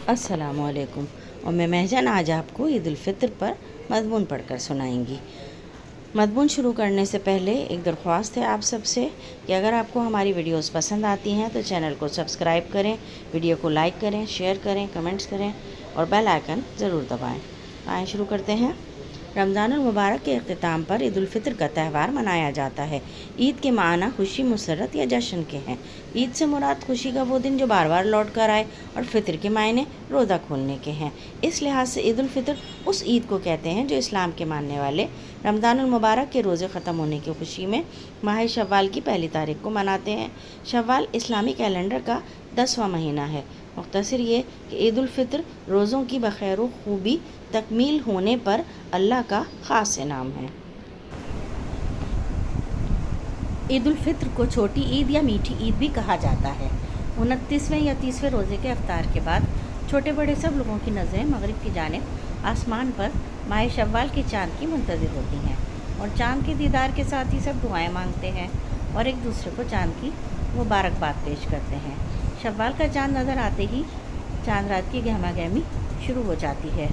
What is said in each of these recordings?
अस्सलामुअलैकुम। और मैं महजान आज आपको ईद उल फितर पर मज़मून पढ़कर सुनाएंगी। मज़मून शुरू करने से पहले एक दरख्वास्त है आप सबसे कि अगर आपको हमारी वीडियोस पसंद आती हैं तो चैनल को सब्सक्राइब करें, वीडियो को लाइक करें, शेयर करें, कमेंट्स करें और बेल आइकन ज़रूर दबाएं। आइए शुरू करते हैं। रमज़ानुल मुबारक के अख्तिताम पर ईद उल फितर का त्यौहार मनाया जाता है। ईद के माना खुशी, मुसरत या जश्न के हैं। ईद से मुराद खुशी का वो दिन जो बार बार लौट कर आए और फितर के मायने रोज़ा खोलने के हैं। इस लिहाज से ईद उल फितर उस ईद को कहते हैं जो इस्लाम के मानने वाले रमज़ानुल मुबारक के रोज़े ख़त्म होने की खुशी में माह शव्वाल की पहली तारीख को मनाते हैं। शव्वाल इस्लामी कैलेंडर का 10वां महीना है। मुख्तसर ये कि ईद उल फितर रोज़ों की बखैर खूबी तकमील होने पर अल्लाह का ख़ास इनाम है। ईद उल फितर को छोटी ईद या मीठी ईद भी कहा जाता है। 29वें या 30वें रोज़े के अफ्तार के बाद छोटे बड़े सब लोगों की नज़रें मगरिब की जानिब आसमान पर माह शव्वाल के चाँद की मुंतज़िर होती हैं और चाँद के दीदार के साथ ही सब दुआएं मांगते हैं और एक दूसरे को चाँद की मुबारकबाद पेश करते हैं। शव्वाल का चाँद नज़र आते ही चाँद रात की गहमा गहमी शुरू हो जाती है।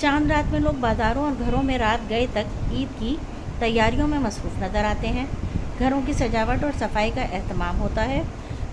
चाँद रात में लोग बाज़ारों और घरों में रात गए तक ईद की तैयारियों में मसरूफ़ नज़र आते हैं। घरों की सजावट और सफाई का एहतमाम होता है।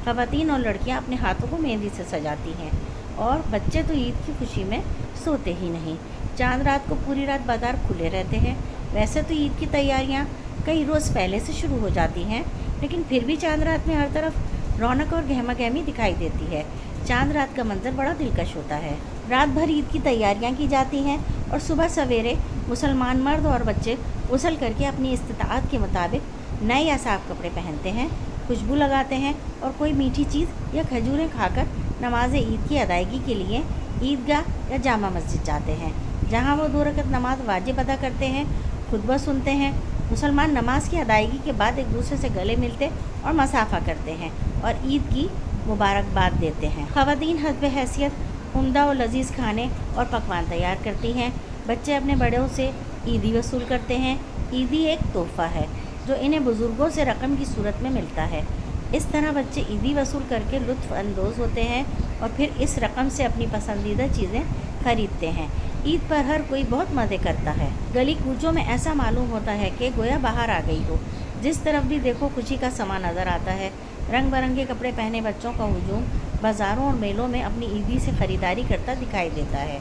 ख़वातीन और लड़कियां अपने हाथों को मेहंदी से सजाती हैं और बच्चे तो ईद की खुशी में सोते ही नहीं। चाँद रात को पूरी रात बाज़ार खुले रहते हैं। वैसे तो ईद की तैयारियां कई रोज़ पहले से शुरू हो जाती हैं, लेकिन फिर भी चाँद रात में हर तरफ रौनक और गहमा गहमी दिखाई देती है। चाँद रात का मंजर बड़ा दिलकश होता है। रात भर ईद की तैयारियां की जाती हैं और सुबह सवेरे मुसलमान मर्द और बच्चे गुस्ल करके अपनी इस्तिताअत के मुताबिक नए या साफ़ कपड़े पहनते हैं, खुशबू लगाते हैं और कोई मीठी चीज़ या खजूरें खाकर नमाज ईद की अदायगी के लिए ईदगाह या जामा मस्जिद जाते हैं, जहां वो 2 रकत नमाज वाजिब अदा करते हैं, खुतबा सुनते हैं। मुसलमान नमाज की अदायगी के बाद एक दूसरे से गले मिलते और मसाफ़ा करते हैं और ईद की मुबारकबाद देते हैं। ख़वातीन हस्ब हैसियत उम्दा और लजीज़ खाने और पकवान तैयार करती हैं। बच्चे अपने बड़ों से ईदी वसूल करते हैं। ईदी एक तोहफ़ा है जो इन्हें बुज़ुर्गों से रकम की सूरत में मिलता है। इस तरह बच्चे ईदी वसूल करके लुत्फ़ अंदोज़ होते हैं और फिर इस रकम से अपनी पसंदीदा चीज़ें ख़रीदते हैं। ईद पर हर कोई बहुत मज़े करता है। गली कूचों में ऐसा मालूम होता है कि गोया बाहर आ गई हो। जिस तरफ भी देखो खुशी का समा नज़र आता है। रंग बिरंगे कपड़े पहने बच्चों का हुजूम बाज़ारों और मेलों में अपनी ईदी से ख़रीदारी करता दिखाई देता है।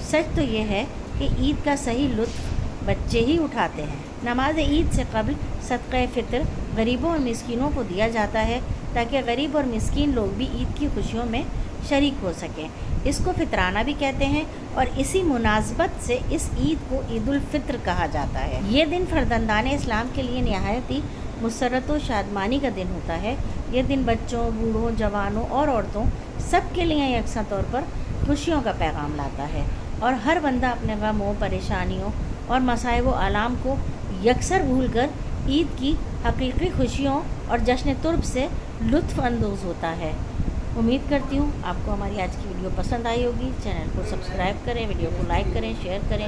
सच तो ये है कि ईद का सही लुत्फ़ बच्चे ही उठाते हैं। नमाज ईद से कबल सदक़े फ़ितर गरीबों और मिस्कीनों को दिया जाता है ताकि गरीब और मिस्कीन लोग भी ईद की खुशियों में शरीक हो सकें। इसको फितराना भी कहते हैं और इसी मुनासबत से इस ईद को ईद उल फितर कहा जाता है। ये दिन फ़र्जंदान इस्लाम के लिए निहायत ही मुसरत व शादमानी का दिन होता है। ये दिन बच्चों, बूढ़ों, जवानों और औरतों सब के लिए यकसा तौर पर खुशियों का पैगाम लाता है और हर बंदा अपने गमों, परेशानियों और मसाइब व आलाम को यकसर भूलकर ईद की हकीकी खुशियों और जश्न तुर्ब से लुत्फ़ अंदोज़ होता है। उम्मीद करती हूँ आपको हमारी आज की वीडियो पसंद आई होगी। चैनल को सब्सक्राइब करें, वीडियो को लाइक करें, शेयर करें।